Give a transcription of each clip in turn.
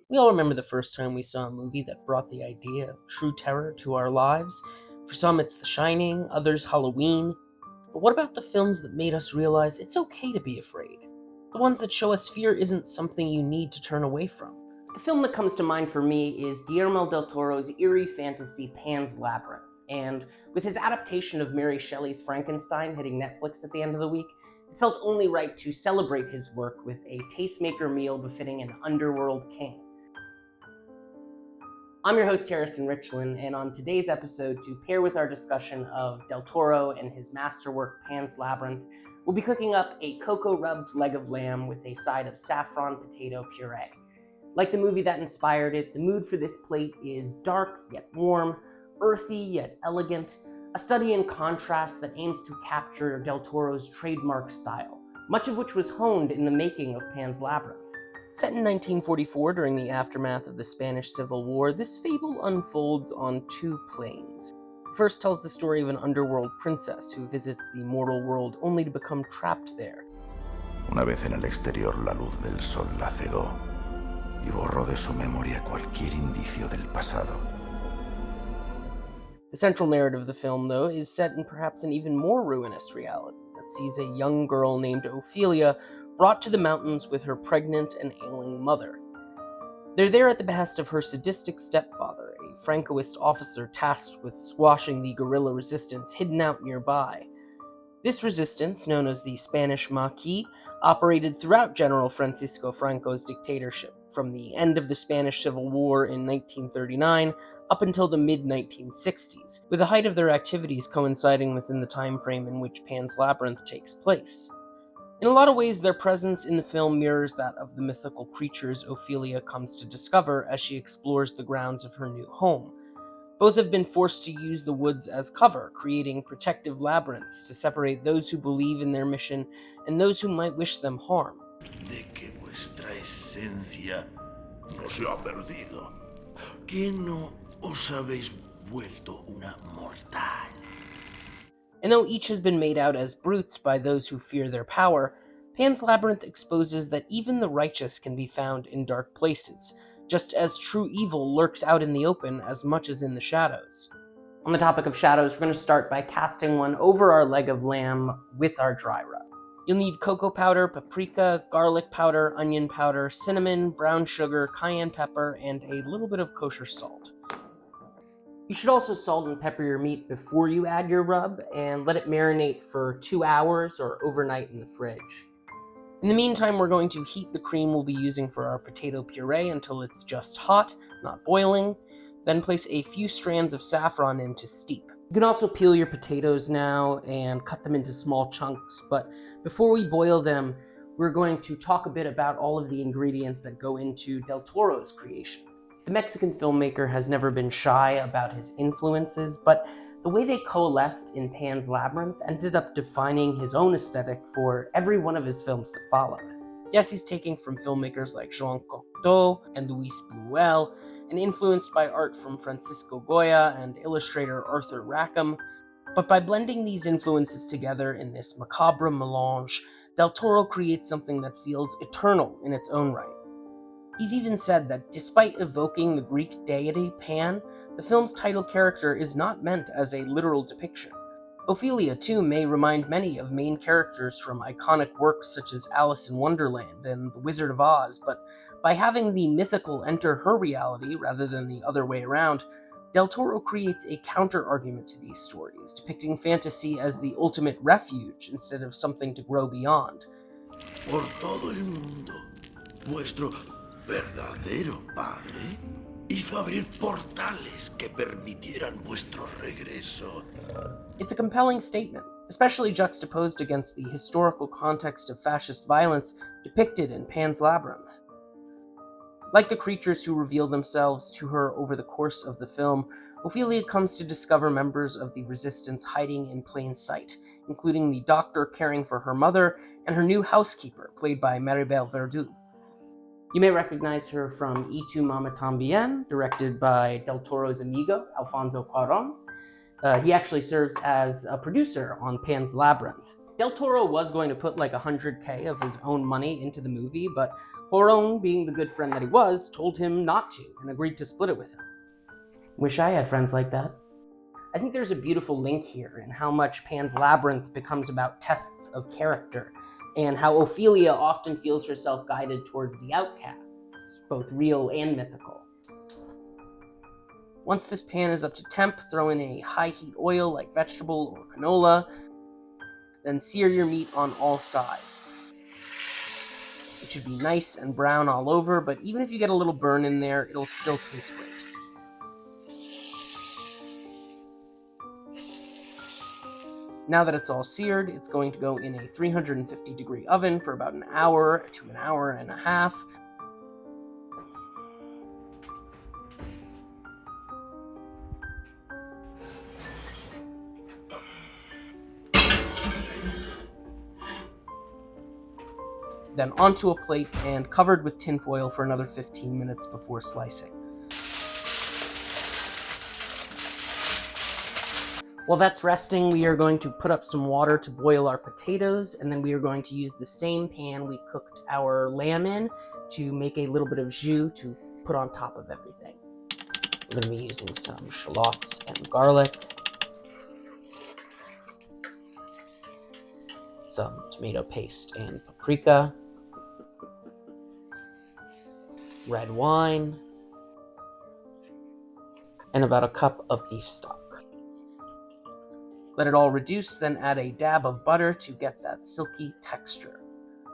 We all remember the first time we saw a movie that brought the idea of true terror to our lives. For some, it's The Shining, others, Halloween. But what about the films that made us realize it's okay to be afraid? The ones that show us fear isn't something you need to turn away from. The film that comes to mind for me is Guillermo del Toro's eerie fantasy Pan's Labyrinth. And with his adaptation of Mary Shelley's Frankenstein hitting Netflix at the end of the week, it felt only right to celebrate his work with a tastemaker meal befitting an underworld king. I'm your host, Harrison Richland, and on today's episode, to pair with our discussion of Del Toro and his masterwork Pan's Labyrinth, we'll be cooking up a cocoa-rubbed leg of lamb with a side of saffron potato puree. Like the movie that inspired it, the mood for this plate is dark yet warm, earthy yet elegant, a study in contrast that aims to capture Del Toro's trademark style, much of which was honed in the making of Pan's Labyrinth. Set in 1944 during the aftermath of the Spanish Civil War, this fable unfolds on two planes. The first tells the story of an underworld princess who visits the mortal world only to become trapped there. Una vez en el exterior, la luz del sol la cegó y borró de su memoria cualquier indicio del pasado. The central narrative of the film, though, is set in perhaps an even more ruinous reality that sees a young girl named Ophelia brought to the mountains with her pregnant and ailing mother. They're there at the behest of her sadistic stepfather, a Francoist officer tasked with squashing the guerrilla resistance hidden out nearby. This resistance, known as the Spanish Maquis, operated throughout General Francisco Franco's dictatorship, from the end of the Spanish Civil War in 1939 up until the mid-1960s, with the height of their activities coinciding within the time frame in which Pan's Labyrinth takes place. In a lot of ways, their presence in the film mirrors that of the mythical creatures Ophelia comes to discover as she explores the grounds of her new home. Both have been forced to use the woods as cover, creating protective labyrinths to separate those who believe in their mission and those who might wish them harm. De que vuestra esencia no se ha perdido, que no os habéis vuelto una mortal. And though each has been made out as brutes by those who fear their power, Pan's Labyrinth exposes that even the righteous can be found in dark places, just as true evil lurks out in the open as much as in the shadows. On the topic of shadows, we're going to start by casting one over our leg of lamb with our dry rub. You'll need cocoa powder, paprika, garlic powder, onion powder, cinnamon, brown sugar, cayenne pepper, and a little bit of kosher salt. You should also salt and pepper your meat before you add your rub and let it marinate for 2 hours or overnight in the fridge. In the meantime, we're going to heat the cream we'll be using for our potato puree until it's just hot, not boiling, then place a few strands of saffron in to steep. You can also peel your potatoes now and cut them into small chunks, but before we boil them, we're going to talk a bit about all of the ingredients that go into Del Toro's creation. The Mexican filmmaker has never been shy about his influences, but the way they coalesced in Pan's Labyrinth ended up defining his own aesthetic for every one of his films that followed. Yes, he's taking from filmmakers like Jean Cocteau and Luis Buñuel, and influenced by art from Francisco Goya and illustrator Arthur Rackham, but by blending these influences together in this macabre melange, Del Toro creates something that feels eternal in its own right. He's even said that despite evoking the Greek deity Pan, the film's title character is not meant as a literal depiction. Ophelia, too, may remind many of main characters from iconic works such as Alice in Wonderland and The Wizard of Oz, but by having the mythical enter her reality rather than the other way around, Del Toro creates a counter-argument to these stories, depicting fantasy as the ultimate refuge instead of something to grow beyond. Por todo el mundo, vuestro verdadero padre hizo abrir portales que permitieran vuestro regreso. It's a compelling statement, especially juxtaposed against the historical context of fascist violence depicted in Pan's Labyrinth. Like the creatures who reveal themselves to her over the course of the film, Ophelia comes to discover members of the resistance hiding in plain sight, including the doctor caring for her mother and her new housekeeper, played by Maribel Verdú. You may recognize her from Y Tu Mama Tambien, directed by Del Toro's amigo, Alfonso Cuarón. He actually serves as a producer on Pan's Labyrinth. Del Toro was going to put like $100K of his own money into the movie, but Cuarón, being the good friend that he was, told him not to and agreed to split it with him. Wish I had friends like that. I think there's a beautiful link here in how much Pan's Labyrinth becomes about tests of character, and how Ophelia often feels herself guided towards the outcasts, both real and mythical. Once this pan is up to temp, throw in a high heat oil like vegetable or canola, then sear your meat on all sides. It should be nice and brown all over, but even if you get a little burn in there, it'll still taste great. Now that it's all seared, it's going to go in a 350-degree oven for about an hour to an hour and a half. Then onto a plate and covered with tinfoil for another 15 minutes before slicing. While that's resting, we are going to put up some water to boil our potatoes, and then we are going to use the same pan we cooked our lamb in to make a little bit of jus to put on top of everything. I'm going to be using some shallots and garlic, some tomato paste and paprika, red wine, and about a cup of beef stock. Let it all reduce, then add a dab of butter to get that silky texture.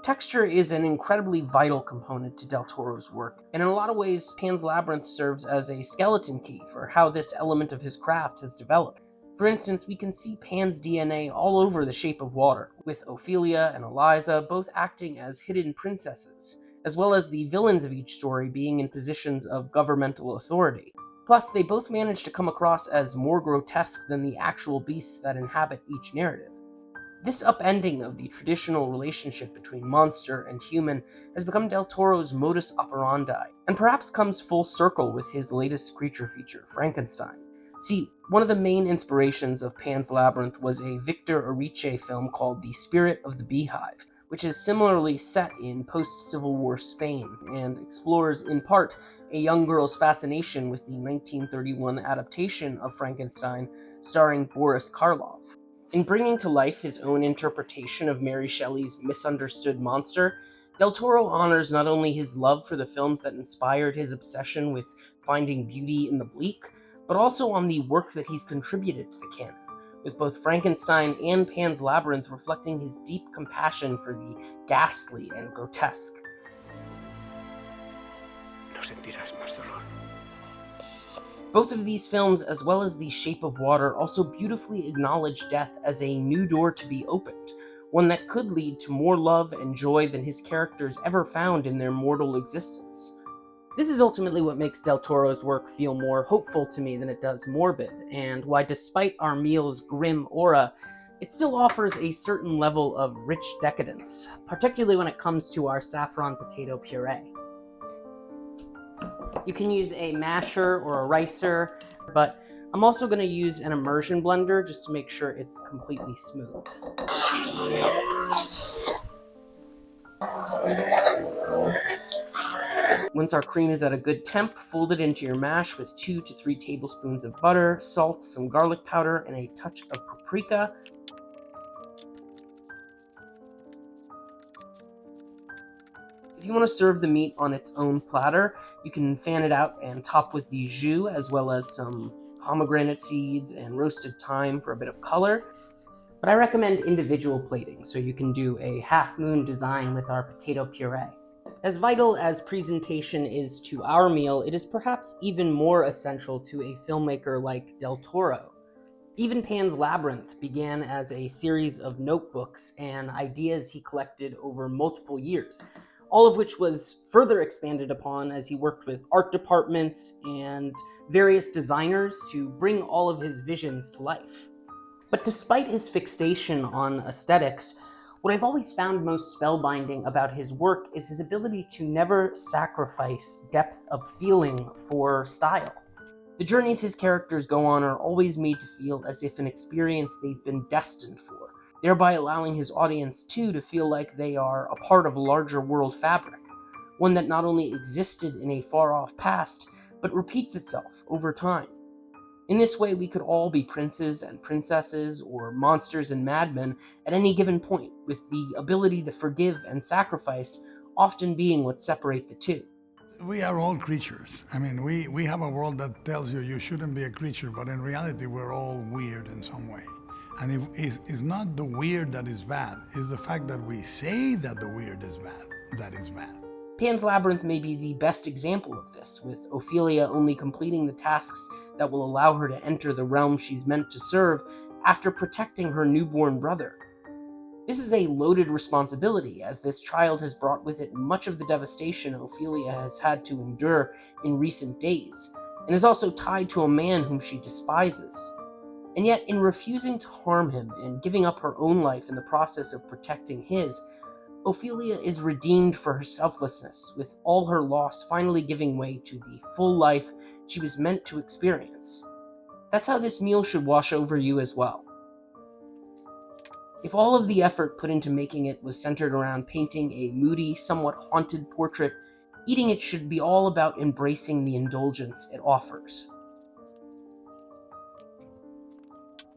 Texture is an incredibly vital component to Del Toro's work, and in a lot of ways, Pan's Labyrinth serves as a skeleton key for how this element of his craft has developed. For instance, we can see Pan's DNA all over The Shape of Water, with Ophelia and Eliza both acting as hidden princesses, as well as the villains of each story being in positions of governmental authority. Plus, they both manage to come across as more grotesque than the actual beasts that inhabit each narrative. This upending of the traditional relationship between monster and human has become Del Toro's modus operandi, and perhaps comes full circle with his latest creature feature, Frankenstein. See, one of the main inspirations of Pan's Labyrinth was a Victor Erice film called The Spirit of the Beehive, which is similarly set in post-Civil War Spain and explores, in part, a young girl's fascination with the 1931 adaptation of Frankenstein starring Boris Karloff. In bringing to life his own interpretation of Mary Shelley's misunderstood monster, Del Toro honors not only his love for the films that inspired his obsession with finding beauty in the bleak, but also on the work that he's contributed to the canon, with both Frankenstein and Pan's Labyrinth reflecting his deep compassion for the ghastly and grotesque. No sentirás más dolor. Both of these films, as well as The Shape of Water, also beautifully acknowledge death as a new door to be opened, one that could lead to more love and joy than his characters ever found in their mortal existence. This is ultimately what makes Del Toro's work feel more hopeful to me than it does morbid, and why despite our meal's grim aura, it still offers a certain level of rich decadence, particularly when it comes to our saffron potato puree. You can use a masher or a ricer, but I'm also going to use an immersion blender just to make sure it's completely smooth. Once our cream is at a good temp, fold it into your mash with 2 to 3 tablespoons of butter, salt, some garlic powder, and a touch of paprika. If you want to serve the meat on its own platter, you can fan it out and top with the jus, as well as some pomegranate seeds and roasted thyme for a bit of color. But I recommend individual plating, so you can do a half-moon design with our potato puree. As vital as presentation is to our meal, it is perhaps even more essential to a filmmaker like Del Toro. Even Pan's Labyrinth began as a series of notebooks and ideas he collected over multiple years, all of which was further expanded upon as he worked with art departments and various designers to bring all of his visions to life. But despite his fixation on aesthetics, what I've always found most spellbinding about his work is his ability to never sacrifice depth of feeling for style. The journeys his characters go on are always made to feel as if an experience they've been destined for, thereby allowing his audience too to feel like they are a part of a larger world fabric, one that not only existed in a far-off past, but repeats itself over time. In this way, we could all be princes and princesses, or monsters and madmen at any given point, with the ability to forgive and sacrifice often being what separate the two. We are all creatures. I mean, we have a world that tells you shouldn't be a creature, but in reality, we're all weird in some way. And it's not the weird that is bad, it's the fact that we say that the weird is bad, that is bad. Pan's Labyrinth may be the best example of this, with Ophelia only completing the tasks that will allow her to enter the realm she's meant to serve after protecting her newborn brother. This is a loaded responsibility, as this child has brought with it much of the devastation Ophelia has had to endure in recent days, and is also tied to a man whom she despises. And yet, in refusing to harm him and giving up her own life in the process of protecting his, Ophelia is redeemed for her selflessness, with all her loss finally giving way to the full life she was meant to experience. That's how this meal should wash over you as well. If all of the effort put into making it was centered around painting a moody, somewhat haunted portrait, eating it should be all about embracing the indulgence it offers.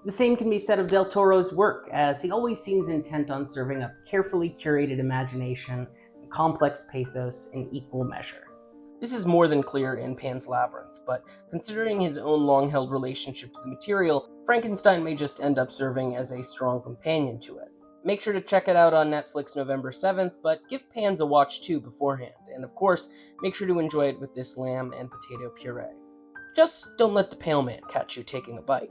The same can be said of Del Toro's work, as he always seems intent on serving up carefully curated imagination and complex pathos in equal measure. This is more than clear in Pan's Labyrinth, but considering his own long-held relationship to the material, Frankenstein may just end up serving as a strong companion to it. Make sure to check it out on Netflix November 7th, but give Pan's a watch too beforehand, and of course, make sure to enjoy it with this lamb and potato puree. Just don't let the pale man catch you taking a bite.